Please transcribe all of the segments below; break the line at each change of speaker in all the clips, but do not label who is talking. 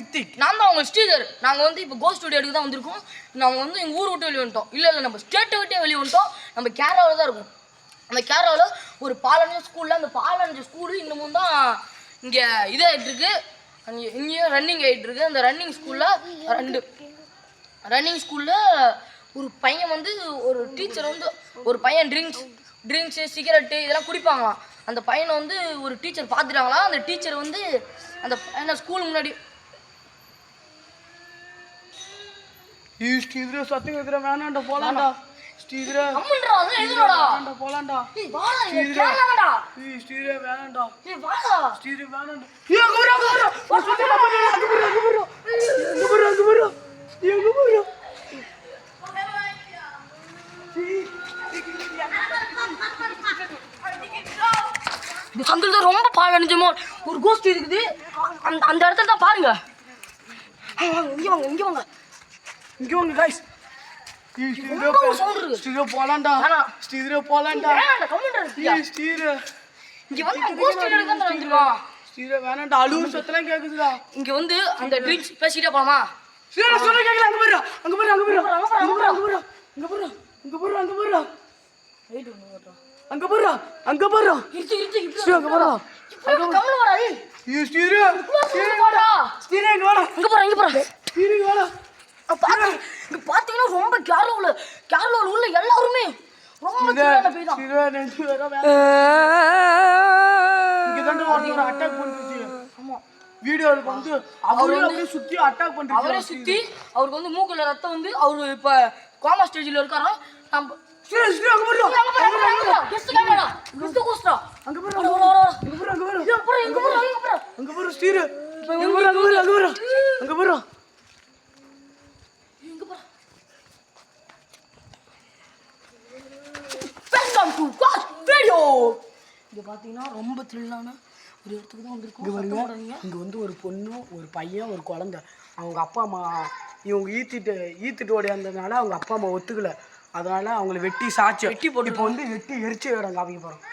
ரித்திக்.
நான் தான் அவங்க ஸ்ரீதர். நாங்கள் வந்து இப்போ கோஸ்ட் ஸ்டுடியோக்கு தான் வந்திருக்கோம். நாங்கள் வந்து எங்கள் ஊர் விட்டு வெளியே வந்துட்டோம். இல்லை நம்ம ஸ்டேட்டை விட்டே வெளியே வந்துட்டோம். நம்ம கேரளாவில் தான் இருக்கோம். அந்த கேரளாவில் ஒரு பாலஞ்ச ஸ்கூலில் அந்த பாலஞ்ச ஸ்கூலு இன்னமும் தான் இங்கே இதாகிட்டுருக்கு. இங்கேயும் ரன்னிங் ஆகிட்டுருக்கு. அந்த ரன்னிங் ஸ்கூலில் ஒரு பையன் வந்து ஒரு டீச்சர் வந்து ஒரு பையன் ட்ரிங்க்ஸு சிகரெட்டு இதெல்லாம் குடிப்பாங்களாம். அந்த பையனை வந்து ஒரு டீச்சர் பார்த்துட்டாங்களாம். அந்த டீச்சர் வந்து அந்த பையனை ஸ்கூல் முன்னாடி
சத்தியம் இருக்கிற வேணாண்டா போலாண்டா. ஸ்ரீதரா
அம்மன்றா அது எதுடா
வேணாண்டா போலாண்டா.
ஏய் வாடா இது கேரளாடா.
ஸ்ரீதரா வேணாண்டா.
ஏய் வாடா
ஸ்ரீதரா வேணாண்டா. அங்க வர அங்க வர
இந்த சந்தில தான் ரொம்ப பாழடைஞ்சமோ ஒரு கோஸ்ட் இருக்குது. அந்த இடத்துல தான் பாருங்க. இங்க வாங்க
गाइस. ஸ்ரீதரா போலாண்டா. ஸ்ரீதரா போலாண்டா. ஸ்ரீதரா
இங்க வந்து கோஸ்ட் எடுக்க தான் வந்துருவான்.
ஸ்ரீதரா வேணாண்டா. அலூர் சத்தலாம் கேக்குதுடா.
இங்க வந்து அந்த ட்ரிங்க்ஸ் பேசிட்டே போலாமா?
ஸ்ரீதரா சொல்ல கேக்கல. அங்க போறா
இருச்சு
ஸ்ரீ அங்க போறா.
கம்ல வாடா ஏய்.
ஸ்ரீதரா
வாடா.
ஸ்ரீதரா இங்க வாடா.
இங்க போறா.
ஸ்ரீதரா வாடா.
இங்க பாத்தீங்கன்னா ரொம்ப கேரளாவுல உள்ள எல்லாருமே ரொம்ப திருடான பேய் தான்.
ஸ்ரீதரா நெஞ்சு வேற இங்க தான் ஒரு அட்டாக் பண்ணிருச்சு.
ஆமா
வீடியோல வந்து அவரே அப்படியே சுத்தி அட்டாக் பண்ணிருச்சு.
அவரே சுத்தி அவருக்கு வந்து மூக்குல ரத்தம் வந்து அவரு இப்ப கோமா ஸ்டேஜ்ல இருக்காராம். நம்ம
ஸ்ரீ அங்க போறா.
கெஸ்ட் கேமரா கெஸ்ட் கோஸ்டா
அங்க போறா.
இங்க
போறா ஸ்ரீதரா. அங்க போறா.
Welcome to ghost video. இங்க பாத்தீங்கன்னா ரொம்ப த்ரில்லான ஒரு இடத்துக்கு தான் வந்திருக்கோம்.
இங்க வந்து ஒரு பொண்ணு ஒரு பையன் ஒரு குழந்தை. அவங்க அப்பா அம்மா இவங்க ஈத்துட்டு ஓடியாந்ததுனால அவங்க அப்பா அம்மா ஒத்துக்கல. அதனால அவங்களை வெட்டி போட்டு இப்போ வந்து வெட்டி எரிச்சு வேற காமிக்க போறோம்.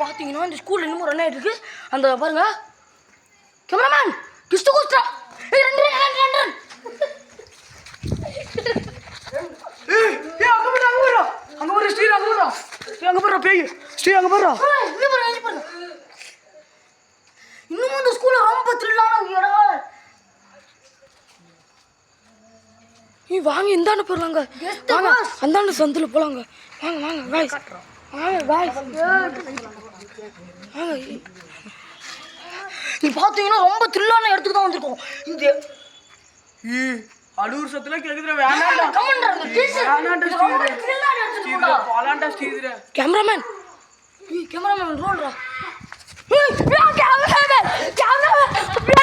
பாத்தீங்கன்னா இந்த ஸ்கூல்ல இன்னும் ரன் ஆயிட்டு இருக்கு. அந்த பாருங்க கேமராமேன் கிஸ்து கோஸ்டா. ஏய் ரன்
அங்க போறா ஸ்ரீ அங்க போறா பேய் ஸ்ரீ அங்க போறா.
இங்க பாருங்க. இன்னும் இந்த ஸ்கூல்ல ரொம்ப த்ரில்லான இடம். ஏய் வாங்க இந்தாண்ட போறலாங்க. வாங்க அந்தாண்ட சந்தில போலாங்க. வாங்க गाइस. நீ பாத்தீங்கன்னா ரொம்ப த்ரில்லான இடத்துக்கு தான் வந்திருக்கோம். இந்த
அலூர் சத்தல கேக்குதுடா. வேணாண்டா.
கமெண்டா இந்த டீச்சர்
வேணாண்டா ஸ்ரீதரா. போலாண்டா ஸ்ரீதரா.
கேமராமேன் ரோல்ரா. ஏய் கேமராமேன்